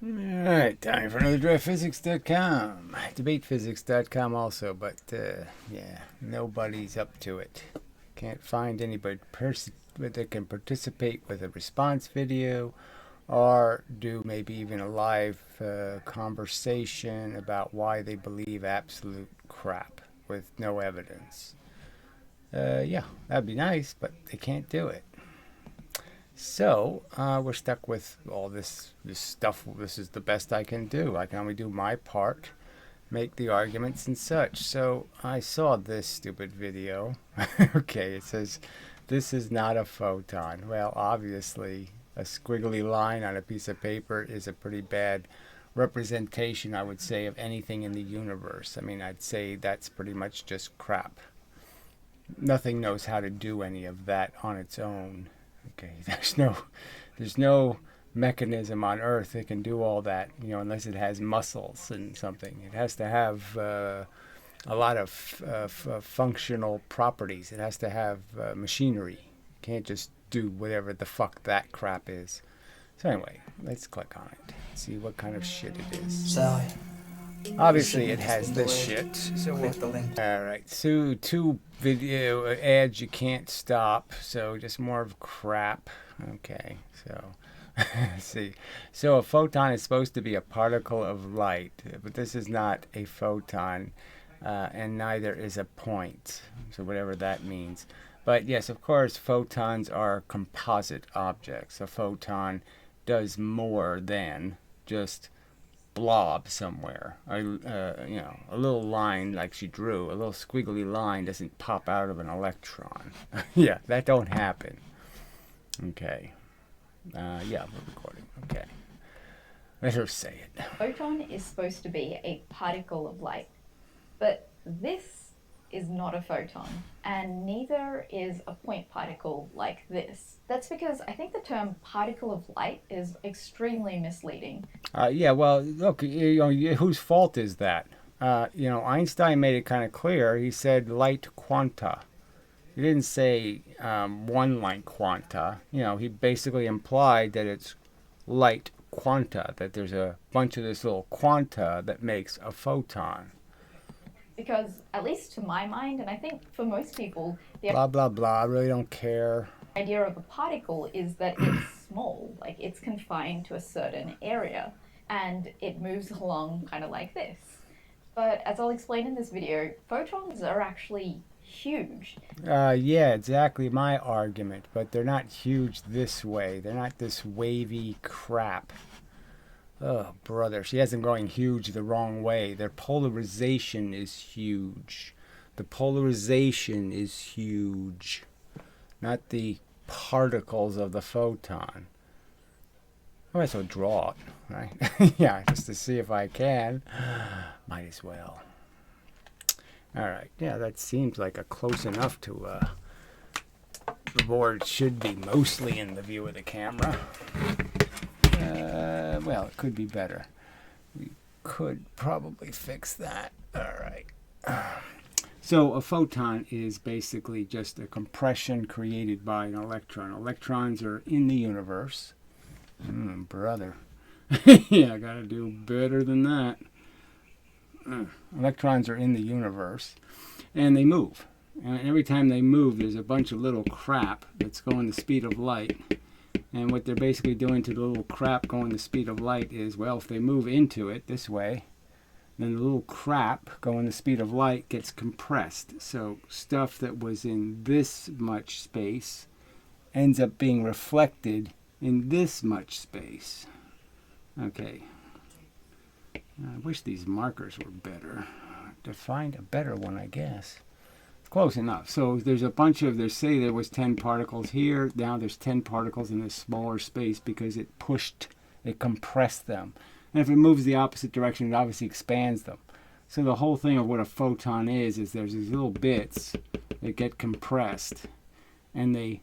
Alright, time for another DrivePhysics.com. DebatePhysics.com also, but yeah, nobody's up to it. Can't find anybody that can participate with a response video or do maybe even a live conversation about why they believe absolute crap with no evidence. Yeah, that'd be nice, but they can't do it. So we're stuck with all this stuff. This is the best I can do. I can only do my part, make the arguments and such. So I saw this stupid video. Okay, it says, this is not a photon. Well, obviously, a squiggly line on a piece of paper is a pretty bad representation, I would say, of anything in the universe. I mean, I'd say that's pretty much just crap. Nothing knows how to do any of that on its own. Okay, there's no mechanism on Earth that can do all that, unless it has muscles and something. It has to have a lot of functional properties. It has to have machinery. You can't just do whatever the fuck that crap is. So anyway, let's click on it. See what kind of shit it is. Sally. Obviously, it has this shit. So Click the link. all right, so two video ads you can't stop. So just more of crap. Okay, so let's see. So a photon is supposed to be a particle of light, but this is not a photon, and neither is a point. So whatever that means. But yes, of course, photons are composite objects. A photon does more than just blob somewhere. A little line like she drew, a little squiggly line doesn't pop out of an electron. Yeah, that don't happen. Okay. Yeah, we're recording. Okay. Let her say it. Photon is supposed to be a particle of light, but this is not a photon, and neither is a point particle like this. That's because I think the term particle of light is extremely misleading. Yeah, well, look, whose fault is that? Einstein made it kind of clear. He said light quanta. He didn't say one light quanta. He basically implied that it's light quanta, that there's a bunch of this little quanta that makes a photon. Because, at least to my mind, and I think for most people, the Blah, blah, blah. I really don't care. idea of a particle is that it's small, like it's confined to a certain area, and it moves along kind of like this. But as I'll explain in this video, photons are actually huge. Yeah, exactly my argument. But they're not huge this way. They're not this wavy crap. Oh, brother. She has them going huge the wrong way. Their polarization is huge. The polarization is huge. Not the particles of the photon. I might as well draw it, right? Yeah, just to see if I can. Might as well. All right. Yeah, that seems like a close enough to the board should be mostly in the view of the camera. Well, it could be better. We could probably fix that. All right. So a photon is basically just a compression created by an electron. Electrons are in the universe. Brother. Yeah, I got to do better than that. Electrons are in the universe, and they move. And every time they move, there's a bunch of little crap that's going the speed of light. And what they're basically doing to the little crap going the speed of light is, well, if they move into it this way, then the little crap going the speed of light gets compressed. So stuff that was in this much space ends up being reflected in this much space. Okay. I wish these markers were better. To find a better one, I guess. Close enough. So there's a bunch of, say there was 10 particles here. Now there's 10 particles in this smaller space because it compressed them. And if it moves the opposite direction, it obviously expands them. So the whole thing of what a photon is there's these little bits that get compressed. And the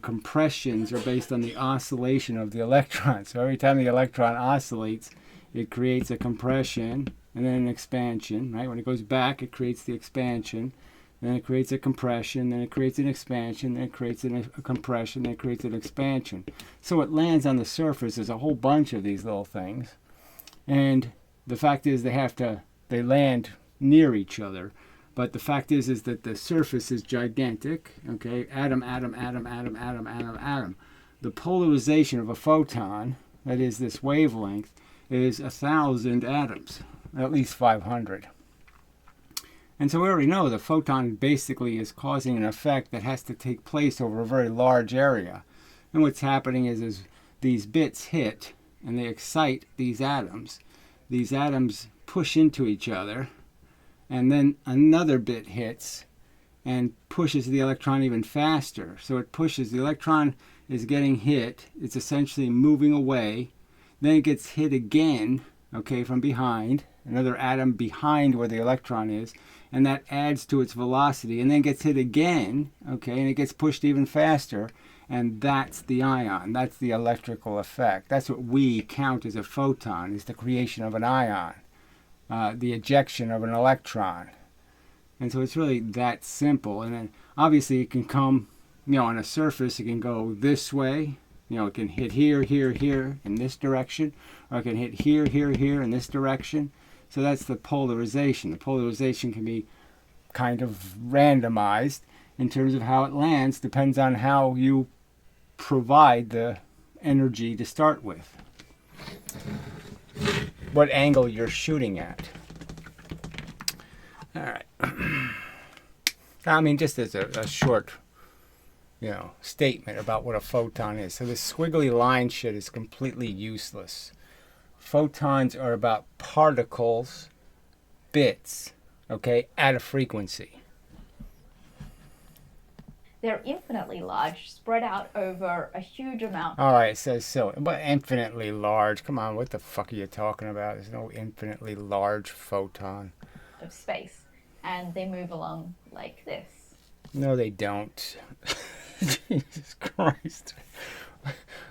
compressions are based on the oscillation of the electron. So every time the electron oscillates, it creates a compression and then an expansion, right? When it goes back, it creates the expansion. then it creates a compression, then it creates an expansion, then it creates a compression, then it creates an expansion. So it lands on the surface. There's a whole bunch of these little things. And the fact is they land near each other. But the fact is that the surface is gigantic. Okay, atom, atom, atom, atom, atom, atom, atom. The polarization of a photon, that is this wavelength, is 1,000 atoms, at least 500. And so we already know the photon basically is causing an effect that has to take place over a very large area. And what's happening is these bits hit and they excite these atoms. These atoms push into each other, and then another bit hits and pushes the electron even faster. So it pushes, the electron is getting hit, it's essentially moving away, then it gets hit again, okay, from behind, another atom behind where the electron is, and that adds to its velocity, and then gets hit again, okay, and it gets pushed even faster, and that's the ion, that's the electrical effect. That's what we count as a photon, is the creation of an ion, the ejection of an electron. And so it's really that simple. And then obviously it can come, on a surface, it can go this way, it can hit here, here, here, in this direction, or it can hit here, here, here, in this direction. So that's the polarization. The polarization can be kind of randomized in terms of how it lands, depends on how you provide the energy to start with. What angle you're shooting at. All right. I mean, just as a short, statement about what a photon is. So this squiggly line shit is completely useless. Photons are about particles, bits, okay, at a frequency. They're infinitely large, spread out over a huge amount. All right, it says so. But infinitely large. Come on, what the fuck are you talking about? There's no infinitely large photon. Of space. And they move along like this. No, they don't. Jesus Christ.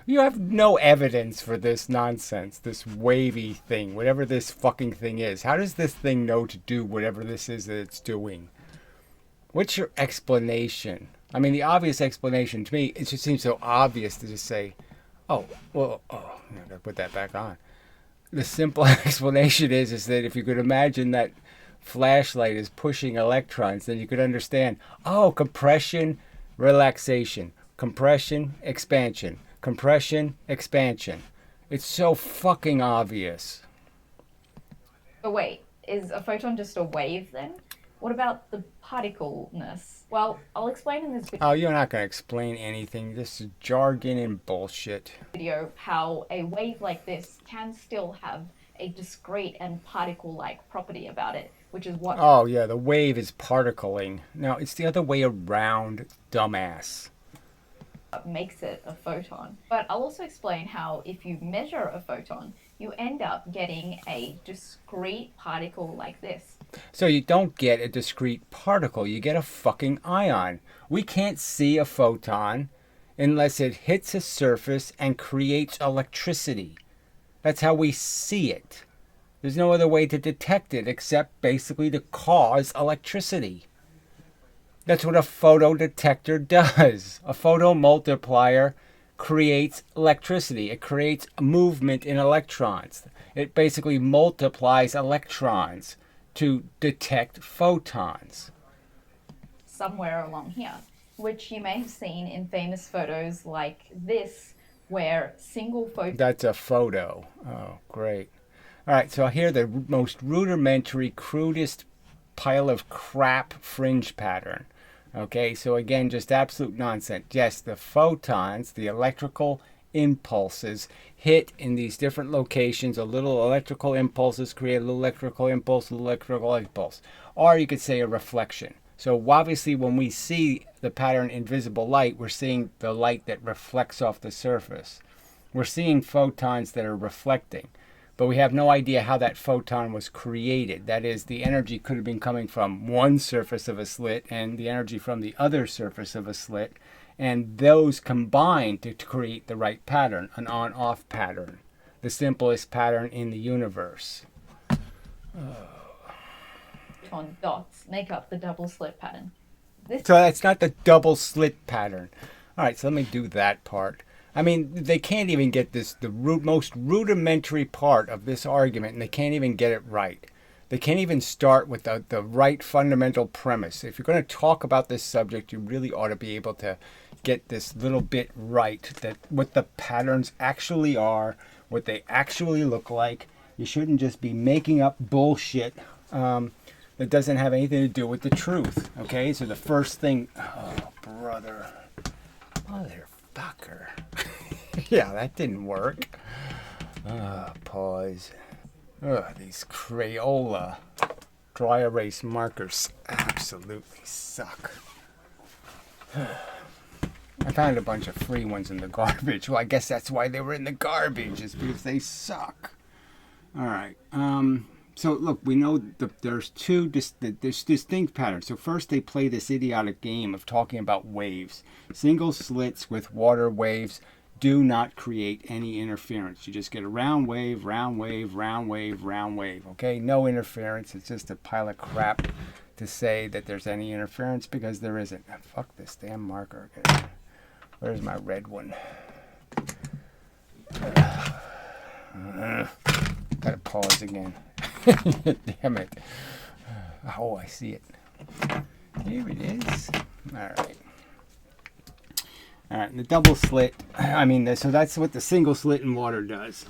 You have no evidence for this nonsense, this wavy thing, whatever this fucking thing is. How does this thing know to do whatever this is that it's doing? What's your explanation? I mean, the obvious explanation to me, it just seems so obvious to just say, I gotta put that back on. The simple explanation is that if you could imagine that flashlight is pushing electrons, then you could understand, compression, relaxation, compression, expansion, compression, expansion. It's so fucking obvious. But wait, is a photon just a wave then? What about the particleness? Well, I'll explain in this video. Oh, you're not going to explain anything. This is jargon and bullshit. How a wave like this can still have a discrete and particle-like property about it, which is what... Oh, yeah, the wave is particling. No, it's the other way around, dumbass. Makes it a photon. But I'll also explain how if you measure a photon, you end up getting a discrete particle like this. So you don't get a discrete particle, you get a fucking ion. We can't see a photon unless it hits a surface and creates electricity. That's how we see it. There's no other way to detect it except basically to cause electricity. That's what a photodetector does. A photomultiplier creates electricity. It creates movement in electrons. It basically multiplies electrons to detect photons. Somewhere along here, which you may have seen in famous photos like this, where single photon... That's a photo. Oh, great. All right, so here the most rudimentary, crudest pile of crap fringe pattern. Okay, so again, just absolute nonsense. Yes, the photons, the electrical impulses, hit in these different locations. A little electrical impulses create a little electrical impulse, a little electrical impulse. Or you could say a reflection. So obviously when we see the pattern in visible light, we're seeing the light that reflects off the surface. We're seeing photons that are reflecting. But we have no idea how that photon was created. That is, the energy could have been coming from one surface of a slit and the energy from the other surface of a slit. And those combined to create the right pattern, an on-off pattern. The simplest pattern in the universe. Photon dots make up the double slit pattern. So that's not the double slit pattern. All right, so let me do that part. I mean, they can't even get this, the most rudimentary part of this argument, and they can't even get it right. They can't even start with the right fundamental premise. If you're going to talk about this subject, you really ought to be able to get this little bit right, that what the patterns actually are, what they actually look like. You shouldn't just be making up bullshit that doesn't have anything to do with the truth. Okay, so the first thing, oh, brother, motherfucker. Yeah, that didn't work. Pause. These Crayola dry erase markers absolutely suck. I found a bunch of free ones in the garbage. Well, I guess that's why they were in the garbage, is because they suck. All right. So look, we know there's there's distinct patterns. So first they play this idiotic game of talking about waves. Single slits with water waves do not create any interference. You just get a round wave, round wave, round wave, round wave. Okay, no interference. It's just a pile of crap to say that there's any interference, because there isn't. Fuck this damn marker. Where's my red one? Gotta pause again. Damn it. Oh, I see it. Here it is. All right. All right, and the double slit, so that's what the single slit in water does.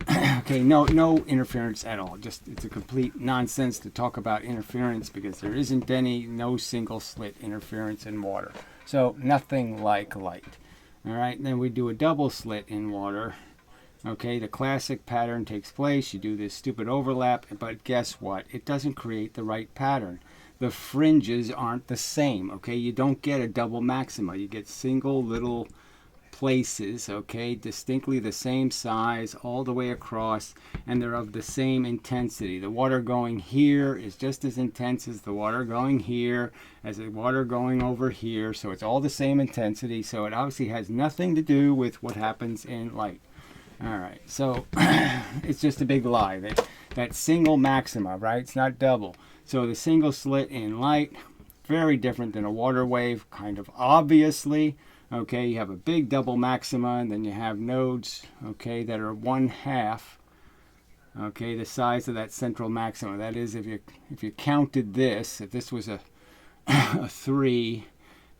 Okay, no interference at all. Just, it's a complete nonsense to talk about interference, because there isn't no single slit interference in water. So nothing like light. All right, then we do a double slit in water. Okay, the classic pattern takes place. You do this stupid overlap, but guess what? It doesn't create the right pattern. The fringes aren't the same, okay? You don't get a double maxima. You get single little places, okay? Distinctly the same size all the way across, and they're of the same intensity. The water going here is just as intense as the water going here, as the water going over here, so it's all the same intensity, so it obviously has nothing to do with what happens in light. All right, so it's just a big lie. That single maxima, right? It's not double. So the single slit in light, very different than a water wave, kind of obviously. Okay, you have a big double maxima, and then you have nodes, okay, that are 1/2, okay, the size of that central maxima. That is, if you counted this, if this was a 3,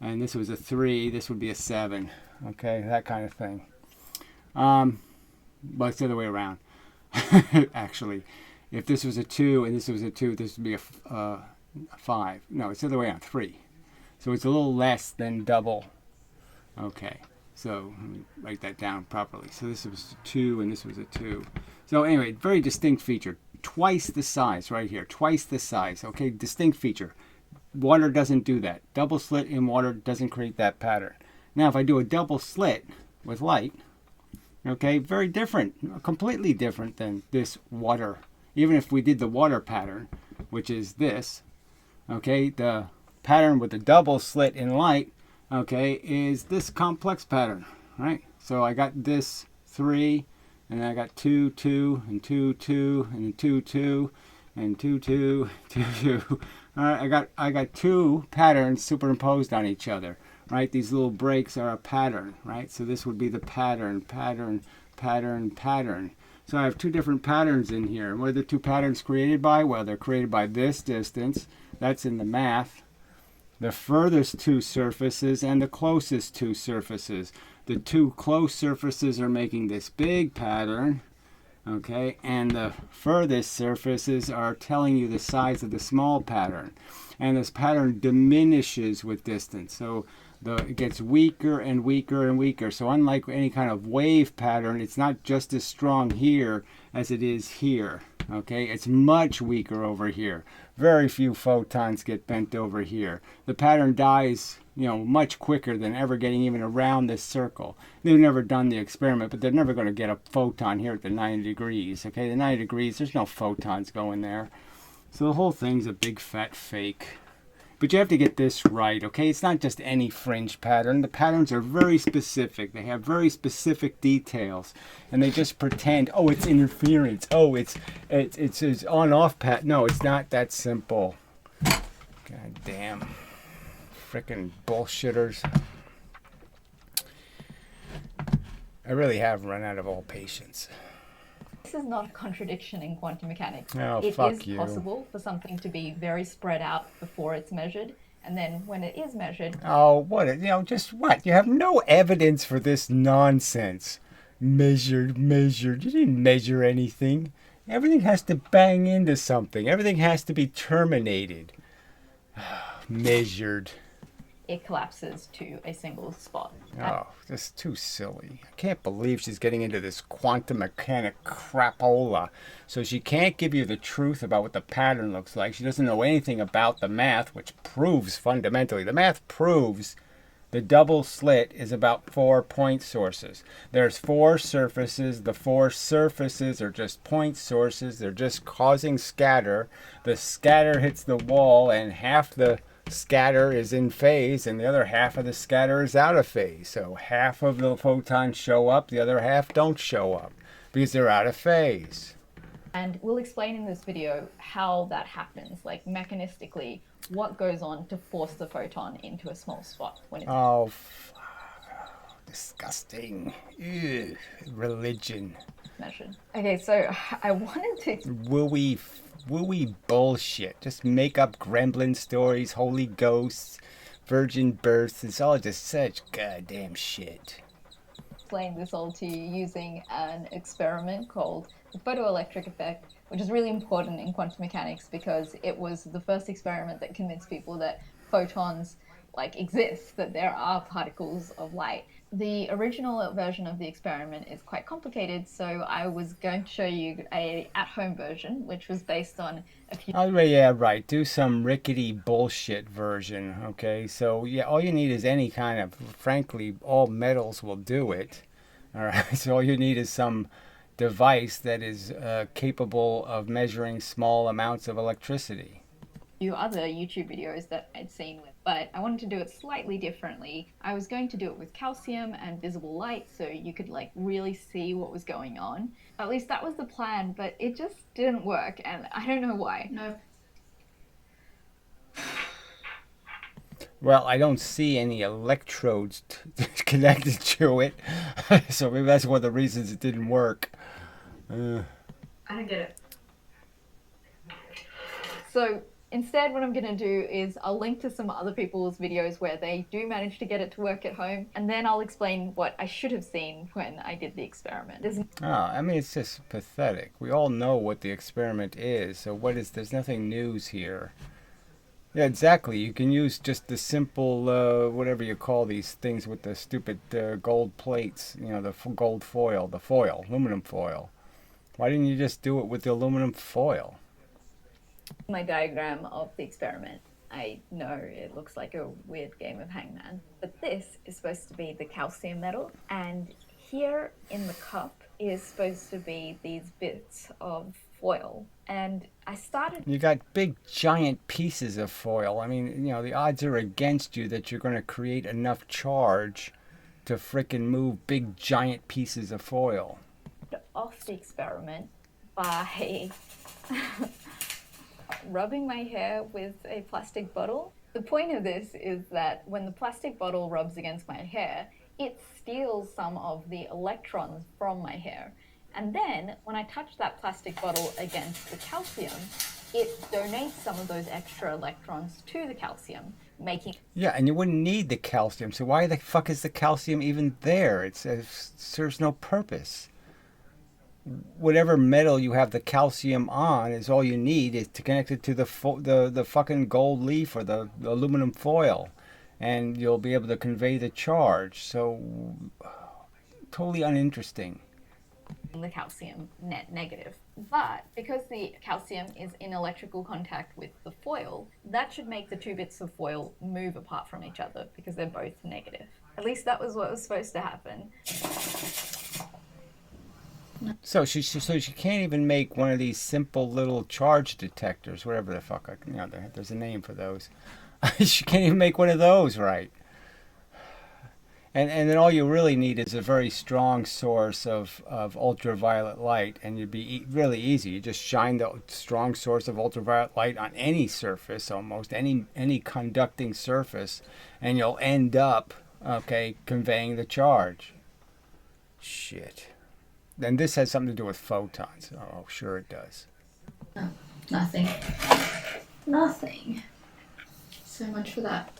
and this was a 3, this would be a 7. Okay, that kind of thing. But it's the other way around. Actually, if this was a 2 and this was a 2, this would be a 5. No, it's the other way around, 3. So it's a little less than double. Okay, so let me write that down properly. So this was a 2 and this was a 2. So anyway, very distinct feature. Twice the size right here. Twice the size. Okay, distinct feature. Water doesn't do that. Double slit in water doesn't create that pattern. Now, if I do a double slit with light, okay, very different. Completely different than this water. Even if we did the water pattern, which is this, okay, the pattern with the double slit in light, okay, is this complex pattern, right? So I got this 3, and I got 2, 2, and 2, 2, and 2, 2, and 2, 2, 2, 2. All right, I got 2 patterns superimposed on each other, right? These little breaks are a pattern, right? So this would be the pattern, pattern, pattern, pattern. So I have 2 different patterns in here. What are the 2 patterns created by? Well, they're created by this distance. That's in the math. The furthest 2 surfaces and the closest 2 surfaces. The 2 close surfaces are making this big pattern, okay? And the furthest surfaces are telling you the size of the small pattern. And this pattern diminishes with distance. So it gets weaker and weaker and weaker. So unlike any kind of wave pattern, it's not just as strong here as it is here. Okay, it's much weaker over here. Very few photons get bent over here. The pattern dies, much quicker than ever getting even around this circle. They've never done the experiment, but they're never going to get a photon here at the 90 degrees. Okay, the 90 degrees, there's no photons going there. So the whole thing's a big fat fake. But you have to get this right, okay? It's not just any fringe pattern. The patterns are very specific. They have very specific details. And they just pretend, oh, it's interference. Oh, it's on-off pattern. No, it's not that simple. God damn. frickin' bullshitters. I really have run out of all patience. This is not a contradiction in quantum mechanics. Oh, It fuck is you. possible for something to be very spread out before it's measured, and then when it is measured... Oh, what? Just what? You have no evidence for this nonsense. Measured. You didn't measure anything. Everything has to bang into something. Everything has to be terminated. Measured. it collapses to a single spot. Oh, this is too silly. I can't believe she's getting into this quantum mechanic crapola. So she can't give you the truth about what the pattern looks like. She doesn't know anything about the math, which proves fundamentally. The math proves the double slit is about 4 point sources. There's 4 surfaces. The 4 surfaces are just point sources. They're just causing scatter. The scatter hits the wall, and half the scatter is in phase, and the other half of the scatter is out of phase. So half of the photons show up, the other half don't show up because they're out of phase. And we'll explain in this video how that happens, like mechanistically, what goes on to force the photon into a small spot when it's... Oh, disgusting. Ew. Religion. measured. Okay, so I wanted to... Wooey bullshit. Just make up gremlin stories, holy ghosts, virgin births. It's all just such goddamn shit. explain this all to you using an experiment called the photoelectric effect, which is really important in quantum mechanics because it was the first experiment that convinced people that photons exist, that there are particles of light. The original version of the experiment is quite complicated, so I was going to show you a at-home version, which was based on a few... Oh, yeah, right. Do some rickety bullshit version, okay? So, yeah, all you need is any kind of... Frankly, all metals will do it. All right? So all you need is some device that is capable of measuring small amounts of electricity. few other YouTube videos that I'd seen with, but I wanted to do it slightly differently. I was going to do it with calcium and visible light so you could really see what was going on. At least that was the plan, but it just didn't work and I don't know why. No. Well, I don't see any electrodes connected to it, so maybe that's one of the reasons it didn't work. I don't get it. So instead, what I'm going to do is I'll link to some other people's videos where they do manage to get it to work at home, and then I'll explain what I should have seen when I did the experiment. I mean, it's just pathetic. We all know what the experiment is, so there's nothing news here. Yeah, exactly. You can use just the simple, whatever you call these things with the stupid gold plates, the gold foil, aluminum foil. Why didn't you just do it with the aluminum foil? My diagram of the experiment. I know it looks like a weird game of hangman, but this is supposed to be the calcium metal, and here in the cup is supposed to be these bits of foil. And I started... You got big giant pieces of foil. I mean, the odds are against you that you're going to create enough charge to frickin' move big giant pieces of foil. Off the experiment by rubbing my hair with a plastic bottle. The point of this is that when the plastic bottle rubs against my hair, it steals some of the electrons from my hair. And then when I touch that plastic bottle against the calcium, it donates some of those extra electrons to the calcium, making... Yeah, and you wouldn't need the calcium, so why the fuck is the calcium even there? It serves no purpose. Whatever metal you have the calcium on is all you need is to connect it to the fucking gold leaf or the aluminum foil, and you'll be able to convey the charge. So totally uninteresting. The calcium net negative. But because the calcium is in electrical contact with the foil, that should make the two bits of foil move apart from each other because they're both negative. At least that was what was supposed to happen. So she can't even make one of these simple little charge detectors, whatever the fuck, there's a name for those. She can't even make one of those right. And then all you really need is a very strong source of ultraviolet light, and you'd be really easy. You just shine the strong source of ultraviolet light on any surface, almost any conducting surface, and you'll end up, okay, conveying the charge. Shit. Then this has something to do with photons. Oh, sure it does. Oh, nothing. Nothing. So much for that.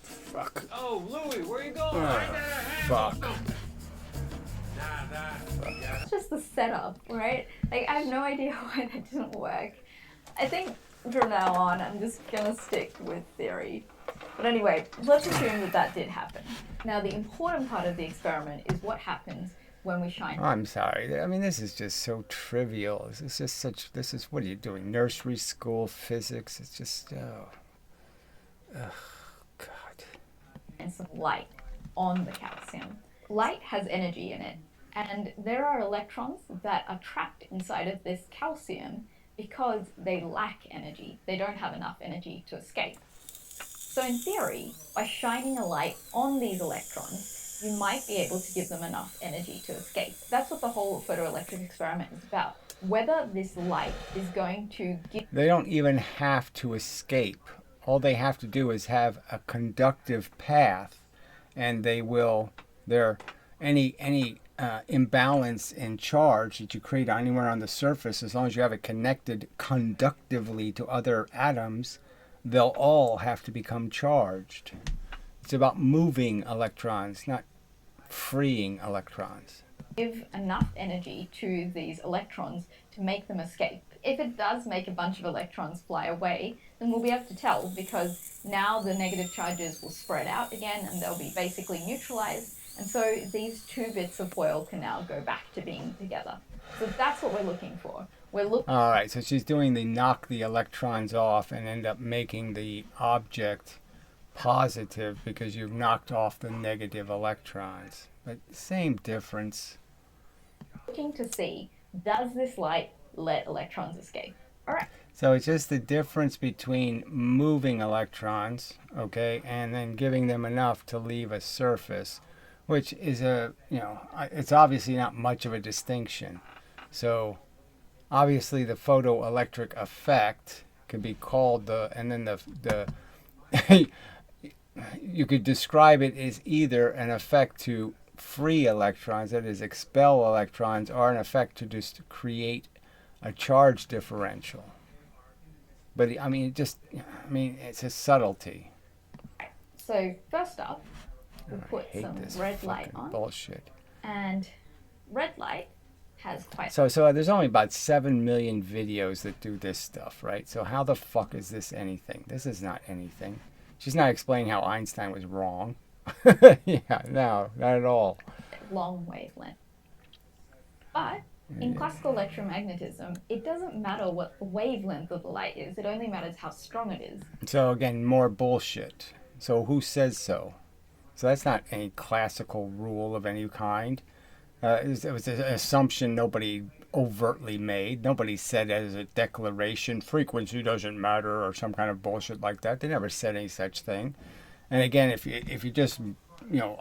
Fuck. Oh, Louie, where you going? Fuck. It's just the setup, right? Like, I have no idea why that didn't work. I think from now on, I'm just gonna stick with theory. But anyway, let's assume that that did happen. Now, the important part of the experiment is what happens when we shine. I'm sorry. I mean, this is just so trivial. This is, what are you doing? Nursery school physics? It's just, oh. Ugh, God. And some light on the calcium. Light has energy in it, and there are electrons that are trapped inside of this calcium because they lack energy. They don't have enough energy to escape. So in theory, by shining a light on these electrons, you might be able to give them enough energy to escape. That's what the whole photoelectric experiment is about. Whether this light is going to give... They don't even have to escape. All they have to do is have a conductive path, and they will, any imbalance in charge that you create anywhere on the surface, as long as you have it connected conductively to other atoms, they'll all have to become charged. It's about moving electrons, not freeing electrons. Give enough energy to these electrons to make them escape. If it does make a bunch of electrons fly away, then we'll be able to tell, because now the negative charges will spread out again and they'll be basically neutralized. And so these two bits of foil can now go back to being together. So that's what we're looking for. All right, so she's doing the knock the electrons off and end up making the object positive because you've knocked off the negative electrons. But same difference. Looking to see, does this light let electrons escape? All right. So it's just the difference between moving electrons, okay, and then giving them enough to leave a surface, which is it's obviously not much of a distinction. So obviously the photoelectric effect could be called the you could describe it as either an effect to free electrons, that is expel electrons, or an effect to just create a charge differential. But I mean, it's a subtlety. So first up, we'll put some red light on. Bullshit. And red light has quite... So there's only about 7 million videos that do this stuff, right? So how the fuck is this anything? This is not anything. She's not explaining how Einstein was wrong. Yeah, no, not at all. Long wavelength. But in classical electromagnetism, it doesn't matter what the wavelength of the light is. It only matters how strong it is. So again, more bullshit. So who says so? So that's not any classical rule of any kind. It was an assumption nobody overtly made. Nobody said as a declaration, frequency doesn't matter or some kind of bullshit like that. They never said any such thing. And again, if you just,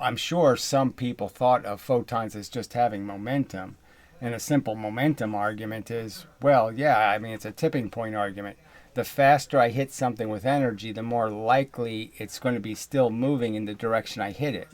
I'm sure some people thought of photons as just having momentum. And a simple momentum argument is, well, yeah, I mean, it's a tipping point argument. The faster I hit something with energy, the more likely it's going to be still moving in the direction I hit it.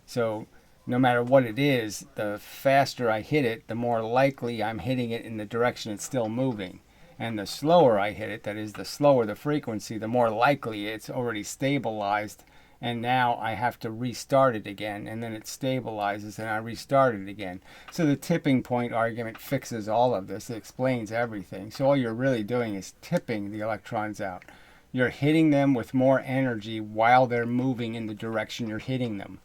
So no matter what it is, the faster I hit it, the more likely I'm hitting it in the direction it's still moving. And the slower I hit it, that is, the slower the frequency, the more likely it's already stabilized. And now I have to restart it again, and then it stabilizes, and I restart it again. So the tipping point argument fixes all of this. It explains everything. So all you're really doing is tipping the electrons out. You're hitting them with more energy while they're moving in the direction you're hitting them.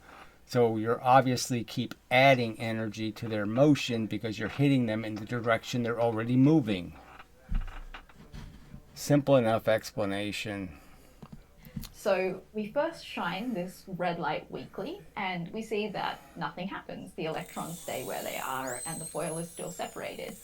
So you're obviously keep adding energy to their motion because you're hitting them in the direction they're already moving. Simple enough explanation. So we first shine this red light weakly, and we see that nothing happens. The electrons stay where they are, and the foil is still separated.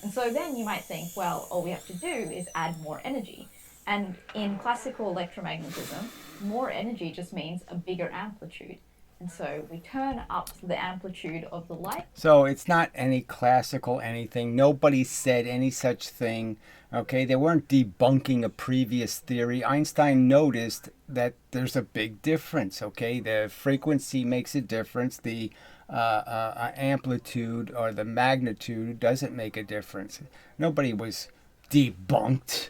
And so then you might think, well, all we have to do is add more energy. And in classical electromagnetism, more energy just means a bigger amplitude. And so we turn up the amplitude of the light. So it's not any classical anything. Nobody said any such thing. Okay, they weren't debunking a previous theory. Einstein noticed that there's a big difference. Okay, the frequency makes a difference. The amplitude or the magnitude doesn't make a difference. Nobody was debunked.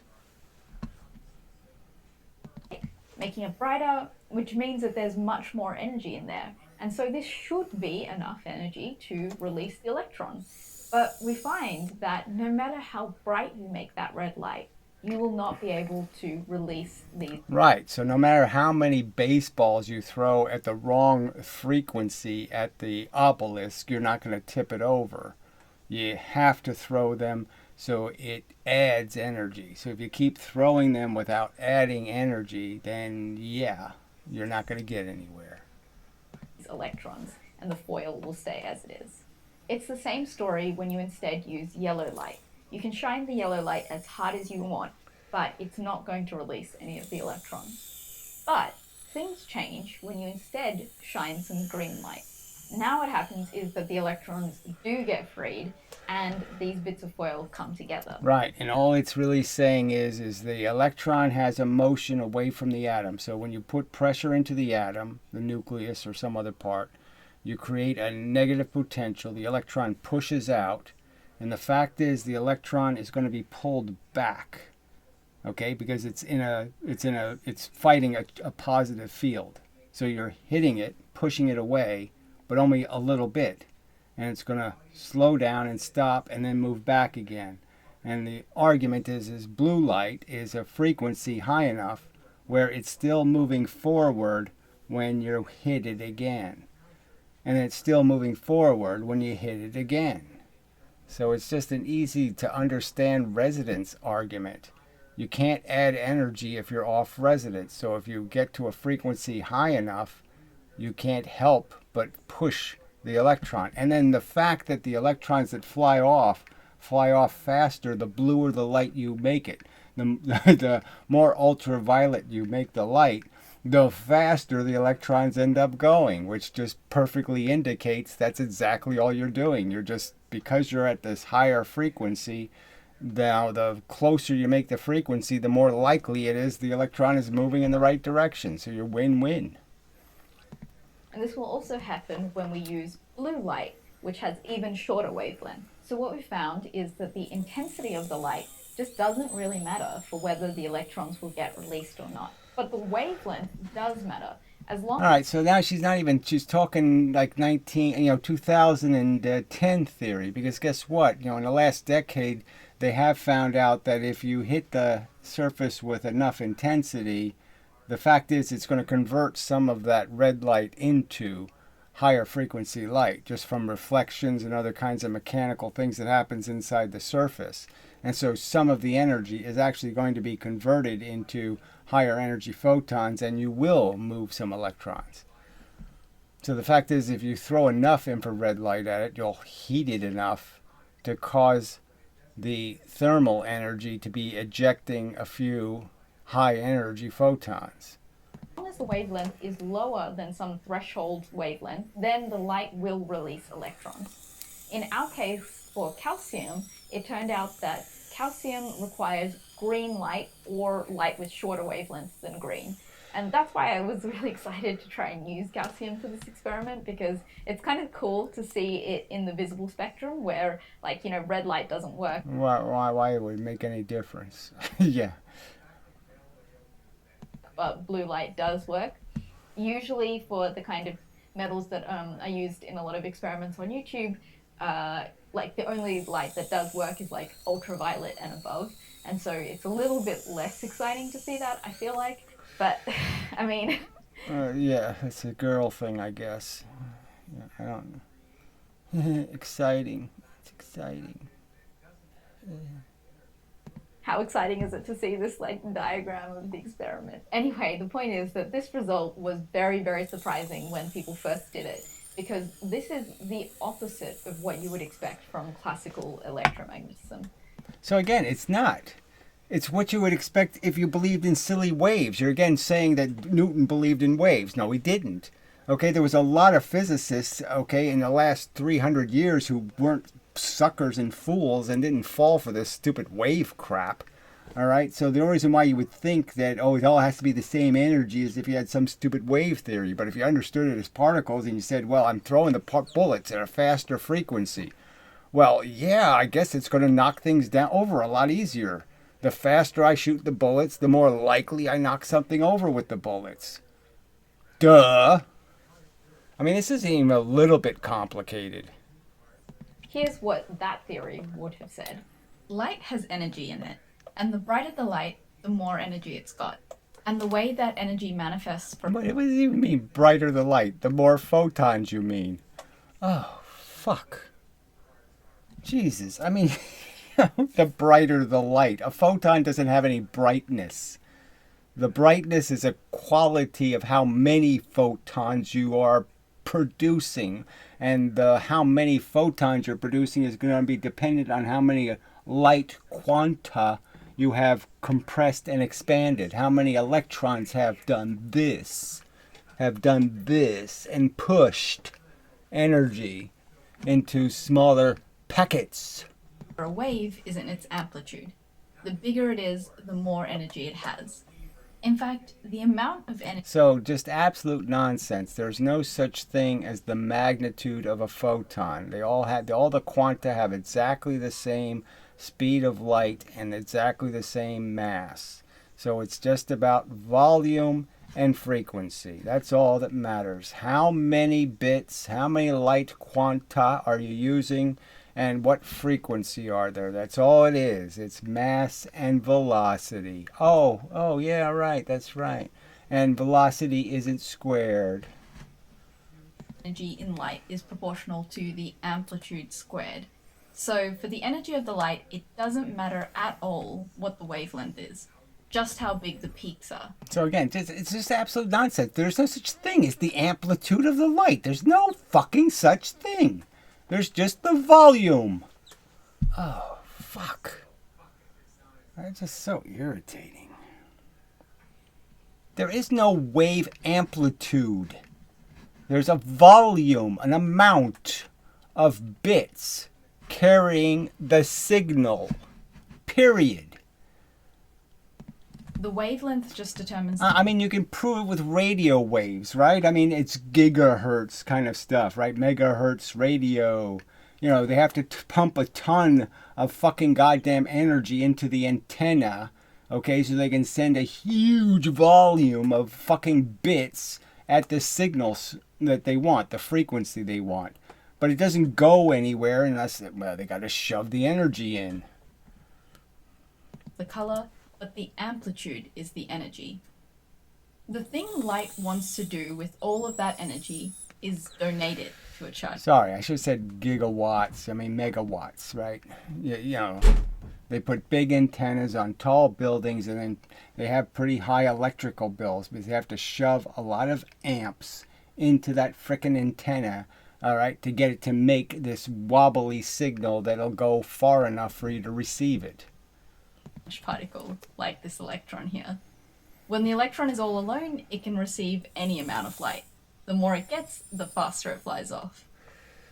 Making it brighter, which means that there's much more energy in there. And so this should be enough energy to release the electron. But we find that no matter how bright you make that red light, you will not be able to release these. Right. So no matter how many baseballs you throw at the wrong frequency at the obelisk, you're not going to tip it over. You have to throw them so it adds energy. So if you keep throwing them without adding energy, then yeah, you're not going to get anywhere. Electrons, and the foil will stay as it is. It's the same story when you instead use yellow light. You can shine the yellow light as hard as you want, but it's not going to release any of the electrons. But things change when you instead shine some green light. Now what happens is that the electrons do get freed and these bits of foil come together. Right, and all it's really saying is the electron has a motion away from the atom. So when you put pressure into the atom, the nucleus or some other part, you create a negative potential. The electron pushes out, and the fact is the electron is going to be pulled back. Okay, because it's fighting a positive field. So you're hitting it, pushing it away, but only a little bit. And it's going to slow down and stop and then move back again. And the argument is blue light is a frequency high enough where it's still moving forward when you hit it again. And it's still moving forward when you hit it again. So it's just an easy to understand resonance argument. You can't add energy if you're off resonance. So if you get to a frequency high enough, you can't help but push the electron. And then the fact that the electrons that fly off faster, the bluer the light you make it. The more ultraviolet you make the light, the faster the electrons end up going, which just perfectly indicates that's exactly all you're doing. You're just, because you're at this higher frequency, now the closer you make the frequency, the more likely it is the electron is moving in the right direction. So you're win-win. And this will also happen when we use blue light, which has even shorter wavelength. So what we found is that the intensity of the light just doesn't really matter for whether the electrons will get released or not. But the wavelength does matter. As long All right, so now she's talking like 2010 theory, because guess what? In the last decade, they have found out that if you hit the surface with enough intensity, the fact is it's going to convert some of that red light into higher frequency light, just from reflections and other kinds of mechanical things that happens inside the surface. And so some of the energy is actually going to be converted into higher energy photons, and you will move some electrons. So the fact is, if you throw enough infrared light at it, you'll heat it enough to cause the thermal energy to be ejecting a few high energy photons. As long as the wavelength is lower than some threshold wavelength, then the light will release electrons. In our case, for calcium, it turned out that calcium requires green light or light with shorter wavelengths than green. And that's why I was really excited to try and use calcium for this experiment, because it's kind of cool to see it in the visible spectrum where, red light doesn't work. Why would it make any difference? Yeah. But blue light does work. Usually for the kind of metals that are used in a lot of experiments on YouTube, the only light that does work is ultraviolet and above. And so it's a little bit less exciting to see that, I feel like. But, I mean... yeah, it's a girl thing, I guess. Yeah, I don't know. Exciting. It's exciting. How exciting is it to see this diagram of the experiment? Anyway, the point is that this result was very, very surprising when people first did it, because this is the opposite of what you would expect from classical electromagnetism. So again, it's not. It's what you would expect if you believed in silly waves. You're again saying that Newton believed in waves. No, he didn't. Okay, there was a lot of physicists, okay, in the last 300 years who weren't suckers and fools and didn't fall for this stupid wave crap. All right, so the only reason why you would think that, oh, it all has to be the same energy is if you had some stupid wave theory. But if you understood it as particles and you said, well, I'm throwing the bullets at a faster frequency, well, yeah, I guess it's going to knock things down over a lot easier. The faster I shoot the bullets, the more likely I knock something over with the bullets. Duh. I mean, this isn't even a little bit complicated. Here's what that theory would have said. Light has energy in it, and the brighter the light, the more energy it's got. And the way that energy manifests from... What does it even mean, brighter the light? The more photons you mean. Oh, fuck. Jesus, I mean, the brighter the light. A photon doesn't have any brightness. The brightness is a quality of how many photons you are producing. And how many photons you're producing is going to be dependent on how many light quanta you have compressed and expanded. How many electrons have done this, and pushed energy into smaller packets. A wave is in its amplitude. The bigger it is, the more energy it has. In fact, the amount of energy... So just absolute nonsense. There's no such thing as the magnitude of a photon. All the quanta have exactly the same speed of light and exactly the same mass. So it's just about volume and frequency. That's all that matters. How many bits, how many light quanta are you using, and what frequency are there? That's all it is. It's mass and velocity. Oh yeah, right, that's right. And velocity isn't squared. Energy in light is proportional to the amplitude squared. So for the energy of the light, it doesn't matter at all what the wavelength is, just how big the peaks are. So again, it's just absolute nonsense. There's no such thing as the amplitude of the light. There's no fucking such thing. There's just the volume. Oh, fuck. That's just so irritating. There is no wave amplitude. There's a volume, an amount of bits carrying the signal. Period. The wavelength just determines... I mean, you can prove it with radio waves, right? I mean, it's gigahertz kind of stuff, right? Megahertz radio. You know, they have to pump a ton of fucking goddamn energy into the antenna, okay, so they can send a huge volume of fucking bits at the signals that they want, the frequency they want. But it doesn't go anywhere unless, well, they got to shove the energy in. The color, but the amplitude is the energy. The thing light wants to do with all of that energy is donate it to a charge. Sorry, I should have said gigawatts. I mean megawatts, right? You know, they put big antennas on tall buildings and then they have pretty high electrical bills because they have to shove a lot of amps into that frickin' antenna, all right, to get it to make this wobbly signal that'll go far enough for you to receive it. Particle, like this electron here. When the electron is all alone, it can receive any amount of light. The more it gets, the faster it flies off.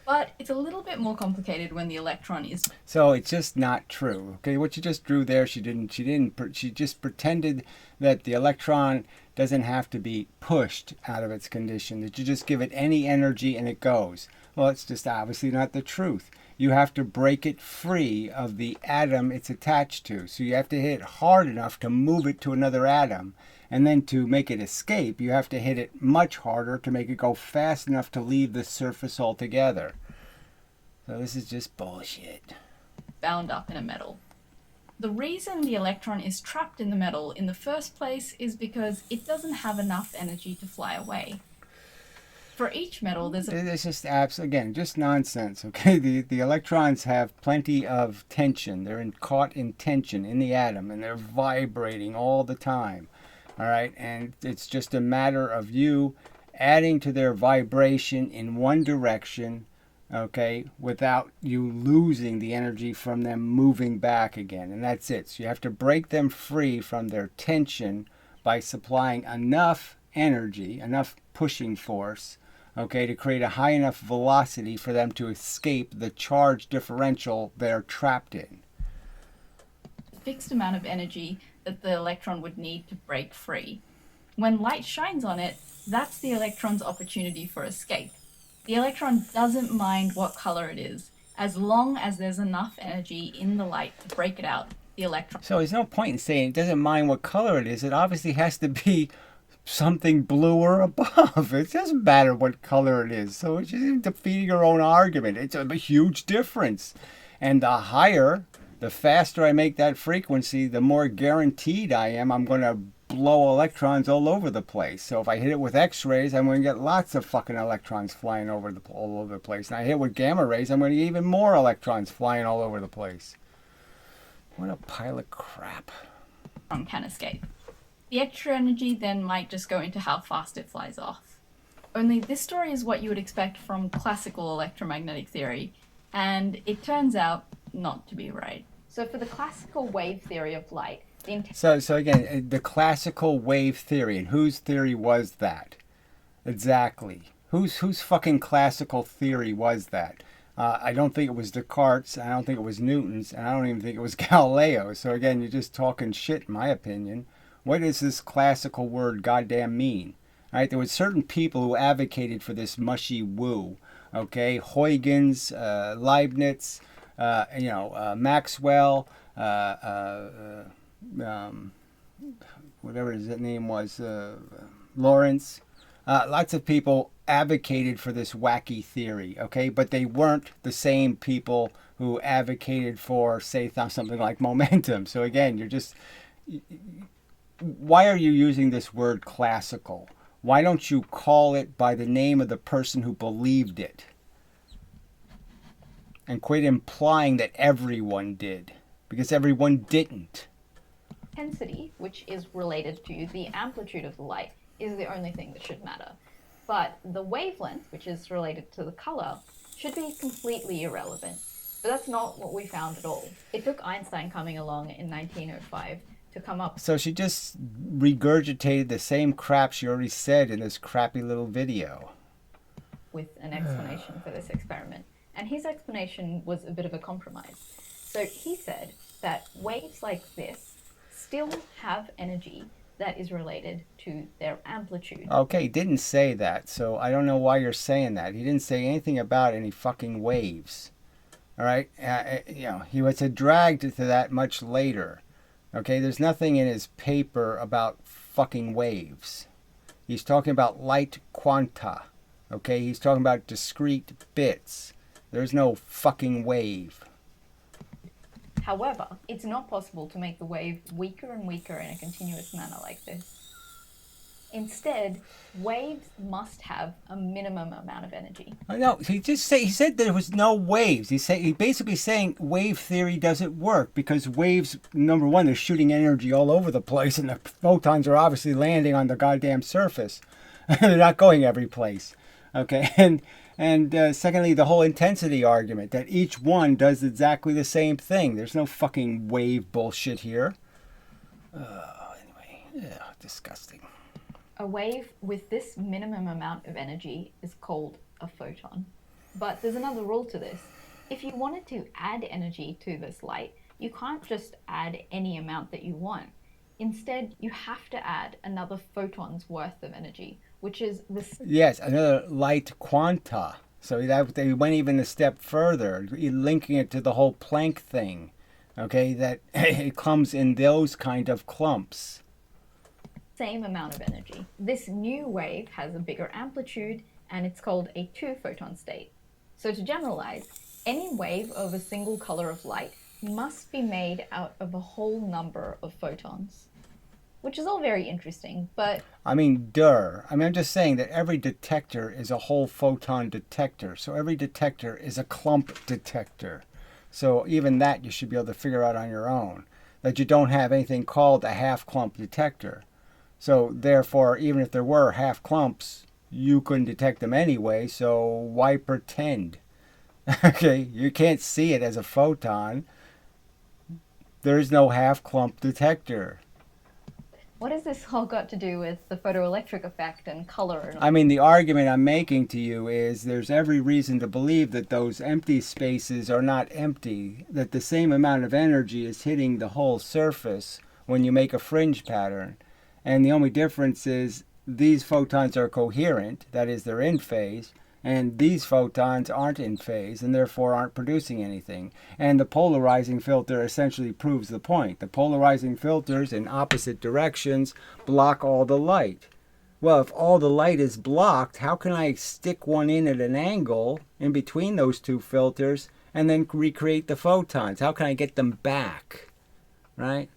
But it's a little bit more complicated when the electron is... So it's just not true. Okay, what you just drew there, she just pretended that the electron doesn't have to be pushed out of its condition, that you just give it any energy and it goes. Well, it's just obviously not the truth. You have to break it free of the atom it's attached to. So you have to hit it hard enough to move it to another atom. And then to make it escape, you have to hit it much harder to make it go fast enough to leave the surface altogether. So this is just bullshit. Bound up in a metal. The reason the electron is trapped in the metal in the first place is because it doesn't have enough energy to fly away. For each metal, there's a... It's just again, just nonsense, okay? The electrons have plenty of tension. They're caught in tension in the atom, and they're vibrating all the time, all right? And it's just a matter of you adding to their vibration in one direction, okay, without you losing the energy from them moving back again. And that's it. So you have to break them free from their tension by supplying enough energy, enough pushing force, okay, to create a high enough velocity for them to escape the charge differential they're trapped in. Fixed amount of energy that the electron would need to break free. When light shines on it, that's the electron's opportunity for escape. The electron doesn't mind what color it is, as long as there's enough energy in the light to break it out. The electron. So there's no point in saying it doesn't mind what color it is. It obviously has to be something blue or above. It doesn't matter what color it is. So it's just defeating your own argument. It's a huge difference. And the higher, the faster I make that frequency, the more guaranteed I am I'm going to blow electrons all over the place. So if I hit it with X-rays, I'm going to get lots of fucking electrons flying all over the place. And I hit it with gamma rays, I'm going to get even more electrons flying all over the place. What a pile of crap. Can escape. The extra energy then might just go into how fast it flies off. Only this story is what you would expect from classical electromagnetic theory, and it turns out not to be right. So for the classical wave theory of light, So again, the classical wave theory, and whose theory was that? Exactly. Whose fucking classical theory was that? I don't think it was Descartes, I don't think it was Newton's, and I don't even think it was Galileo. So again, you're just talking shit, in my opinion. What does this classical word goddamn mean? All right, there were certain people who advocated for this mushy woo. Okay, Huygens, Leibniz, Maxwell, whatever his name was, Lawrence. Lots of people advocated for this wacky theory, okay? But they weren't the same people who advocated for, say, something like momentum. So again, you're just... Why are you using this word classical? Why don't you call it by the name of the person who believed it? And quit implying that everyone did, because everyone didn't. Intensity, which is related to the amplitude of the light, is the only thing that should matter. But the wavelength, which is related to the color, should be completely irrelevant. But that's not what we found at all. It took Einstein coming along in 1905 to come up. So she just regurgitated the same crap she already said in this crappy little video. With an explanation for this experiment. And his explanation was a bit of a compromise. So he said that waves like this still have energy that is related to their amplitude. Okay, he didn't say that, so I don't know why you're saying that. He didn't say anything about any fucking waves. All right? He was dragged to that much later. Okay, there's nothing in his paper about fucking waves. He's talking about light quanta. Okay, he's talking about discrete bits. There's no fucking wave. However, it's not possible to make the wave weaker and weaker in a continuous manner like this. Instead, waves must have a minimum amount of energy. No, he said there was no waves. He basically saying wave theory doesn't work because waves, number one, they're shooting energy all over the place, and the photons are obviously landing on the goddamn surface. They're not going every place. Okay, and secondly, the whole intensity argument that each one does exactly the same thing. There's no fucking wave bullshit here. Anyway, disgusting. A wave with this minimum amount of energy is called a photon. But there's another rule to this. If you wanted to add energy to this light, you can't just add any amount that you want. Instead, you have to add another photon's worth of energy, which is this. Yes, another light quanta. So they went even a step further, linking it to the whole Planck thing. Okay, that it comes in those kind of clumps. Same amount of energy. This new wave has a bigger amplitude, and it's called a two-photon state. So to generalize, any wave of a single color of light must be made out of a whole number of photons. Which is all very interesting, but... I'm just saying that every detector is a whole photon detector. So every detector is a clump detector. So even that you should be able to figure out on your own. That you don't have anything called a half clump detector. So therefore, even if there were half clumps, you couldn't detect them anyway, so why pretend? Okay, you can't see it as a photon. There is no half clump detector. What has this all got to do with the photoelectric effect and color? And I mean, the argument I'm making to you is there's every reason to believe that those empty spaces are not empty, that the same amount of energy is hitting the whole surface when you make a fringe pattern. And the only difference is these photons are coherent, that is, they're in phase, and these photons aren't in phase and therefore aren't producing anything. And the polarizing filter essentially proves the point. The polarizing filters in opposite directions block all the light. Well, if all the light is blocked, how can I stick one in at an angle in between those two filters and then recreate the photons? How can I get them back? Right?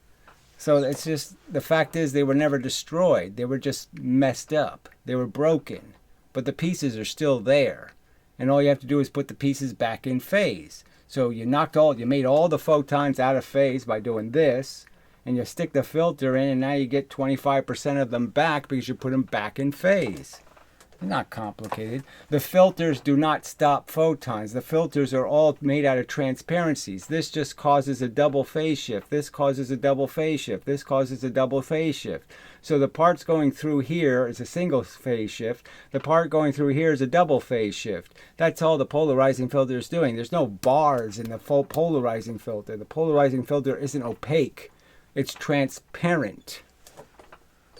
So it's just, the fact is they were never destroyed. They were just messed up. They were broken. But the pieces are still there. And all you have to do is put the pieces back in phase. So you made all the photons out of phase by doing this, and you stick the filter in, and now you get 25% of them back because you put them back in phase. They're not complicated. The filters do not stop photons. The filters are all made out of transparencies. This just causes a double phase shift. This causes a double phase shift. This causes a double phase shift. So the parts going through here is a single phase shift. The part going through here is a double phase shift. That's all the polarizing filter is doing. There's no bars in the full polarizing filter. The polarizing filter isn't opaque. It's transparent.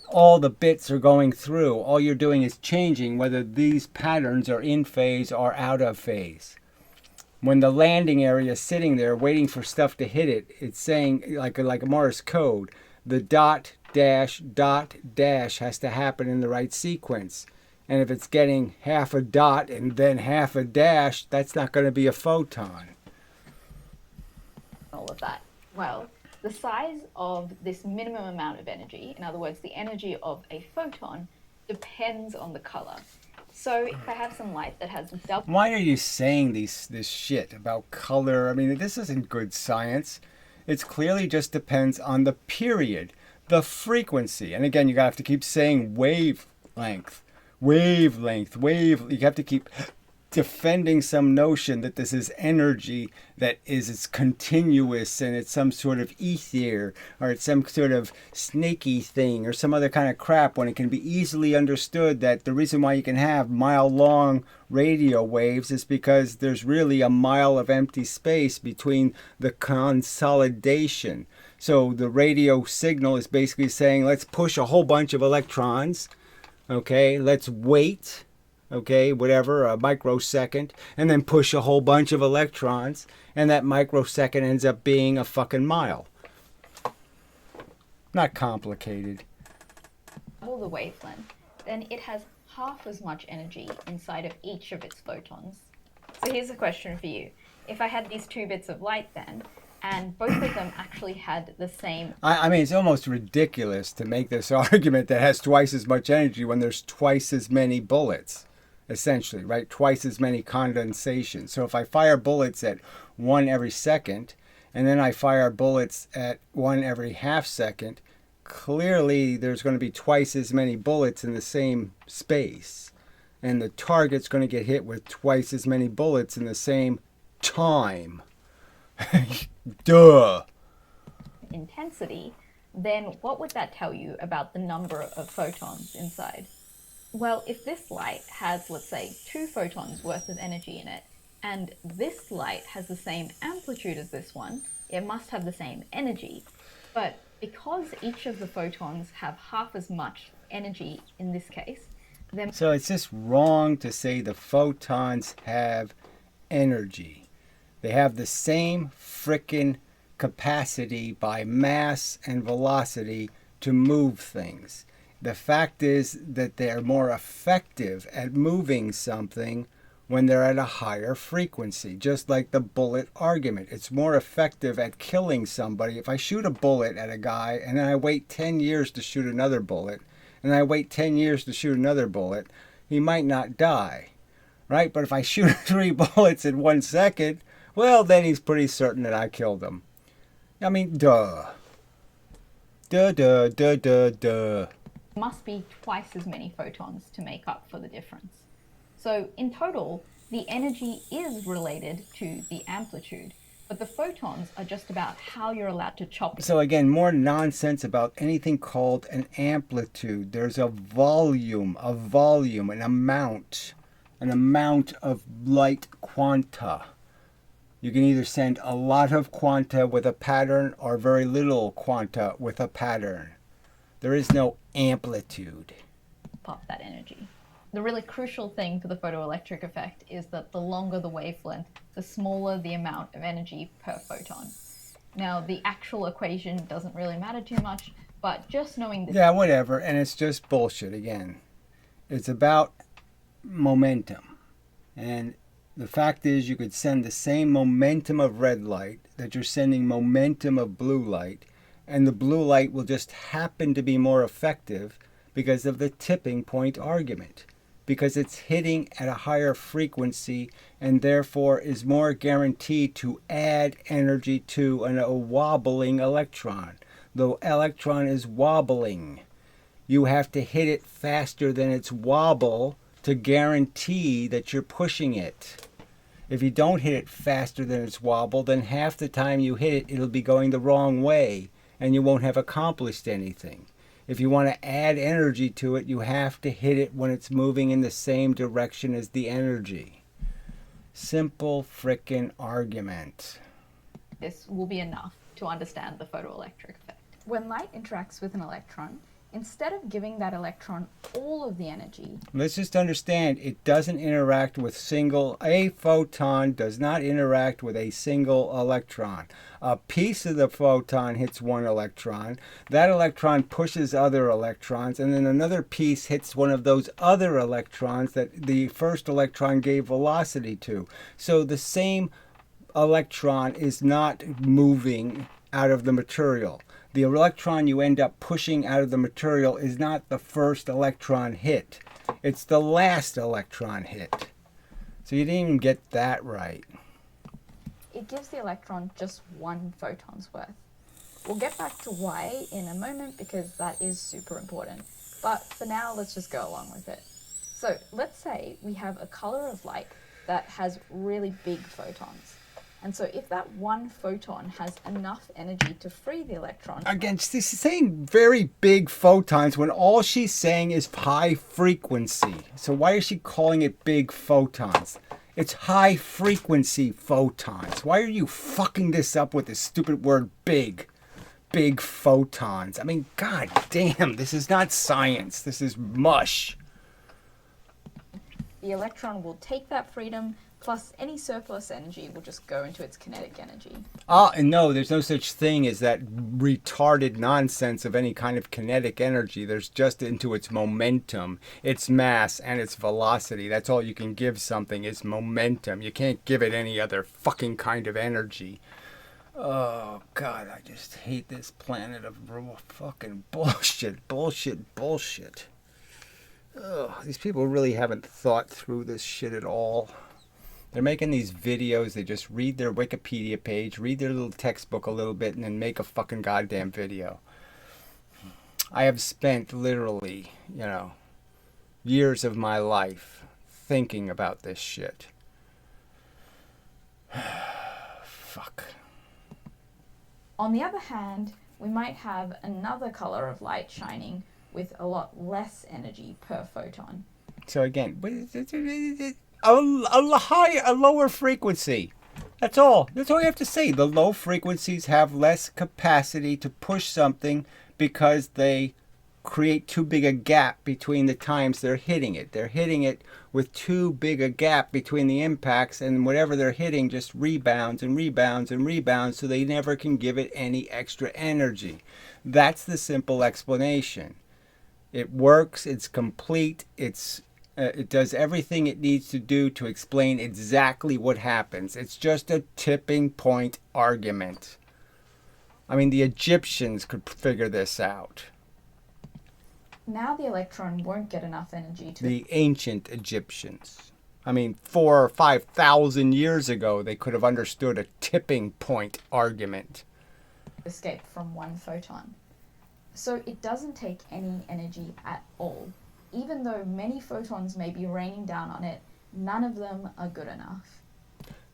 All the bits are going through. All you're doing is changing whether these patterns are in phase or out of phase. When the landing area is sitting there waiting for stuff to hit it, it's saying, like a Morse code, the dot dash has to happen in the right sequence. And if it's getting half a dot and then half a dash, that's not going to be a photon. all of that. Well, the size of this minimum amount of energy, in other words, the energy of a photon, depends on the color. So if I have some light that has double... Why are you saying this shit about color? I mean, this isn't good science. It clearly just depends on the period, the frequency. And again, you have to keep saying wavelength. You have to keep defending some notion that this is energy that it's continuous and it's some sort of ether or it's some sort of snaky thing or some other kind of crap, when it can be easily understood that the reason why you can have mile-long radio waves is because there's really a mile of empty space between the consolidation. So the radio signal is basically saying, let's push a whole bunch of electrons, okay, let's wait, okay, whatever, a microsecond, and then push a whole bunch of electrons, and that microsecond ends up being a fucking mile. Not complicated. Double the wavelength, then it has half as much energy inside of each of its photons. So here's a question for you. If I had these two bits of light then, and both of them actually had the same... I mean, it's almost ridiculous to make this argument that has twice as much energy when there's twice as many bullets. Essentially, right? Twice as many condensations. So if I fire bullets at 1 every second, and then I fire bullets at 1 every half second, clearly there's going to be twice as many bullets in the same space. And the target's going to get hit with twice as many bullets in the same time. Duh! Intensity, then what would that tell you about the number of photons inside? Well, if this light has, let's say, 2 photons worth of energy in it, and this light has the same amplitude as this one, it must have the same energy. But because each of the photons have half as much energy in this case, then... So it's just wrong to say the photons have energy. They have the same frickin' capacity by mass and velocity to move things. The fact is that they're more effective at moving something when they're at a higher frequency, just like the bullet argument. It's more effective at killing somebody. If I shoot a bullet at a guy and then I wait 10 years to shoot another bullet, and I wait 10 years to shoot another bullet, he might not die, right? But if I shoot 3 bullets in 1 second, well, then he's pretty certain that I killed him. I mean, duh. Duh. Must be twice as many photons to make up for the difference. So in total, the energy is related to the amplitude. But the photons are just about how you're allowed to chop it. So again, more nonsense about anything called an amplitude. There's a volume, an amount of light quanta. You can either send a lot of quanta with a pattern or very little quanta with a pattern. There is no amplitude. Pop that energy. The really crucial thing for the photoelectric effect is that the longer the wavelength, the smaller the amount of energy per photon. Now, the actual equation doesn't really matter too much, but just knowing this... Yeah, whatever, and it's just bullshit again. It's about momentum. And the fact is you could send the same momentum of red light that you're sending momentum of blue light, and the blue light will just happen to be more effective because of the tipping point argument. Because it's hitting at a higher frequency and therefore is more guaranteed to add energy to a wobbling electron. The electron is wobbling. You have to hit it faster than its wobble to guarantee that you're pushing it. If you don't hit it faster than its wobble, then half the time you hit it, it'll be going the wrong way and you won't have accomplished anything. If you want to add energy to it, you have to hit it when it's moving in the same direction as the energy. Simple frickin' argument. This will be enough to understand the photoelectric effect. When light interacts with an electron, instead of giving that electron all of the energy... Let's just understand, it doesn't interact with a photon does not interact with a single electron. A piece of the photon hits one electron, that electron pushes other electrons, and then another piece hits one of those other electrons that the first electron gave velocity to. So the same electron is not moving out of the material. The electron you end up pushing out of the material is not the first electron hit. It's the last electron hit. So you didn't even get that right. It gives the electron just one photon's worth. We'll get back to why in a moment because that is super important. But for now, let's just go along with it. So let's say we have a color of light that has really big photons. And so if that one photon has enough energy to free the electron... Again, she's saying very big photons when all she's saying is high frequency. So why is she calling it big photons? It's high frequency photons. Why are you fucking this up with this stupid word big? Big photons. I mean, god damn, this is not science. This is mush. The electron will take that freedom, plus any surplus energy will just go into its kinetic energy. And no, there's no such thing as that retarded nonsense of any kind of kinetic energy. There's just into its momentum, its mass, and its velocity. That's all you can give something is momentum. You can't give it any other fucking kind of energy. Oh, God, I just hate this planet of fucking bullshit. Ugh, these people really haven't thought through this shit at all. They're making these videos, they just read their Wikipedia page, read their little textbook a little bit, and then make a fucking goddamn video. I have spent literally, years of my life thinking about this shit. Fuck. On the other hand, we might have another color of light shining with a lot less energy per photon. So again, a lower frequency. That's all. That's all you have to say. The low frequencies have less capacity to push something because they create too big a gap between the times they're hitting it. They're hitting it with too big a gap between the impacts, and whatever they're hitting just rebounds and rebounds and rebounds, so they never can give it any extra energy. That's the simple explanation. It works, it's complete, it does everything it needs to do to explain exactly what happens. It's just a tipping point argument. I mean, the Egyptians could figure this out. Now the electron won't get enough energy to... The ancient Egyptians. I mean, 4,000 or 5,000 years ago, they could have understood a tipping point argument. ...escape from one photon. So it doesn't take any energy at all. Even though many photons may be raining down on it, none of them are good enough.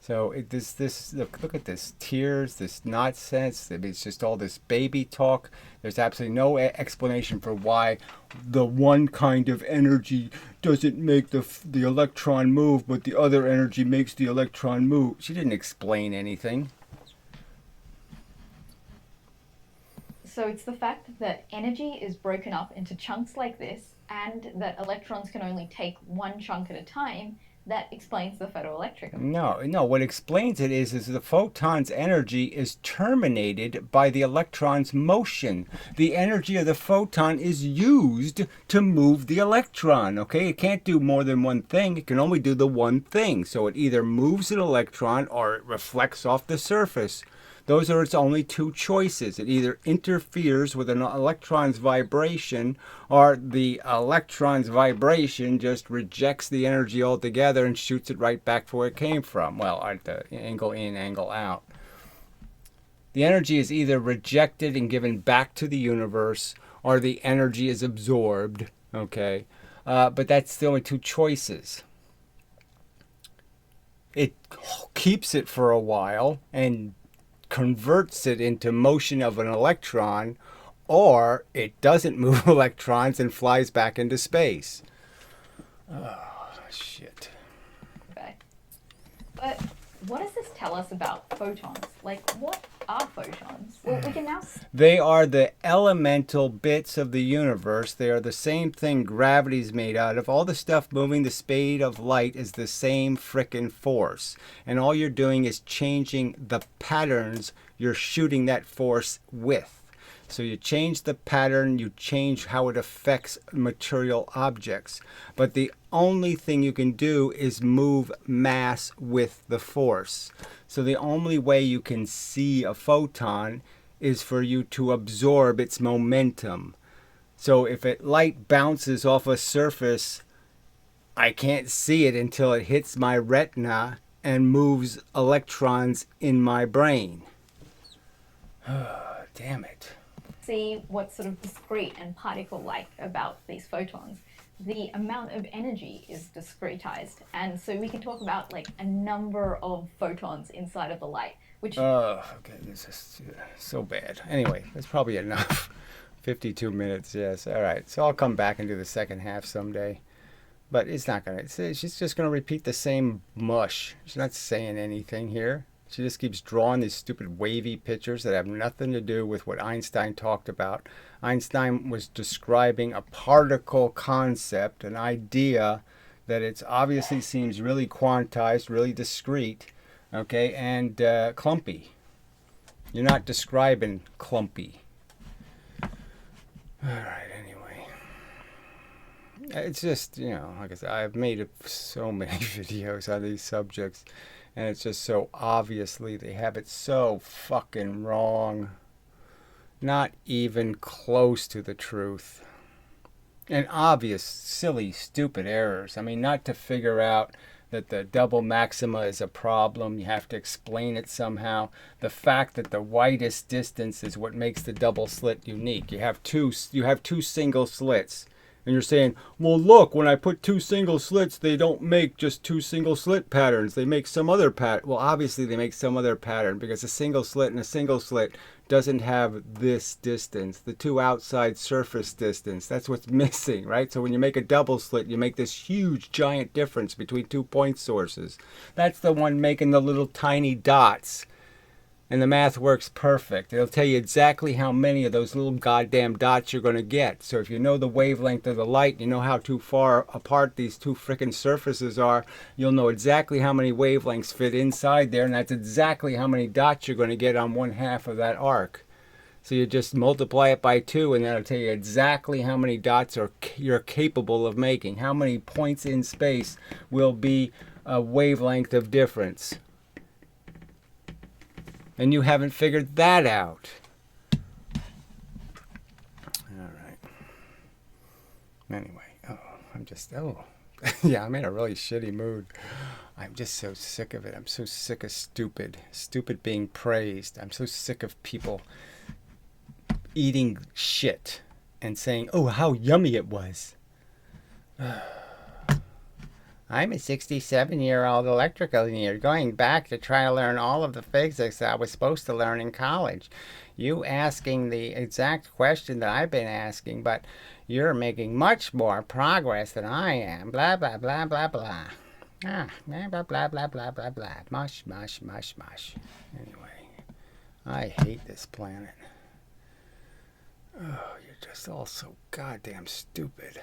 So this look at this tears, this nonsense. It's just all this baby talk. There's absolutely no explanation for why the one kind of energy doesn't make the electron move, but the other energy makes the electron move. She didn't explain anything. So it's the fact that energy is broken up into chunks like this, and that electrons can only take one chunk at a time, that explains the photoelectric. No. What explains it is the photon's energy is terminated by the electron's motion. The energy of the photon is used to move the electron, okay? It can't do more than one thing. It can only do the one thing. So it either moves an electron or it reflects off the surface. Those are its only two choices. It either interferes with an electron's vibration, or the electron's vibration just rejects the energy altogether and shoots it right back to where it came from. Well, at the angle in, angle out. The energy is either rejected and given back to the universe, or the energy is absorbed, okay? But that's the only two choices. It keeps it for a while and converts it into motion of an electron, or it doesn't move electrons and flies back into space. Oh, shit. Okay. But what does this tell us about photons? Like, what are photons? Well, we can now... They are the elemental bits of the universe. They are the same thing gravity's made out of. All the stuff moving the speed of light is the same frickin' force. And all you're doing is changing the patterns you're shooting that force with. So you change the pattern, you change how it affects material objects. But the only thing you can do is move mass with the force. So the only way you can see a photon is for you to absorb its momentum. So if light bounces off a surface, I can't see it until it hits my retina and moves electrons in my brain. Damn it. See what's sort of discrete and particle-like about these photons. The amount of energy is discretized, and so we can talk about like a number of photons inside of the light, which... Oh, okay, this is so bad. Anyway, that's probably enough. 52 minutes, yes. All right, so I'll come back and do the second half someday. But it's not going to... She's just going to repeat the same mush. She's not saying anything here. She just keeps drawing these stupid wavy pictures that have nothing to do with what Einstein talked about. Einstein was describing a particle concept, an idea that it obviously seems really quantized, really discrete, okay, and clumpy. You're not describing clumpy. All right, anyway. It's just, like I said, I've made so many videos on these subjects. And it's just so obviously they have it so fucking wrong. Not even close to the truth. And obvious, silly, stupid errors. I mean, not to figure out that the double maxima is a problem. You have to explain it somehow. The fact that the widest distance is what makes the double slit unique. You have two single slits. And you're saying, well, look, when I put two single slits, they don't make just two single slit patterns. They make some other pattern. Well, obviously they make some other pattern because a single slit and a single slit doesn't have this distance, the two outside surface distance. That's what's missing, right? So when you make a double slit, you make this huge, giant difference between 2 point sources. That's the one making the little tiny dots. And the math works perfect. It'll tell you exactly how many of those little goddamn dots you're going to get. So if you know the wavelength of the light, you know how too far apart these two frickin' surfaces are, you'll know exactly how many wavelengths fit inside there, and that's exactly how many dots you're going to get on one half of that arc. So you just multiply it by 2, and that'll tell you exactly how many dots you're capable of making. How many points in space will be a wavelength of difference. And you haven't figured that out. All right. Anyway, yeah, I'm in a really shitty mood. I'm just so sick of it. I'm so sick of stupid being praised. I'm so sick of people eating shit and saying, oh, how yummy it was. I'm a 67-year-old electrical engineer going back to try to learn all of the physics I was supposed to learn in college. You asking the exact question that I've been asking, but you're making much more progress than I am. Blah, blah, blah, blah, blah. Blah, blah, blah, blah, blah, blah, blah. Mush, mush, mush, mush. Anyway, I hate this planet. Oh, you're just all so goddamn stupid.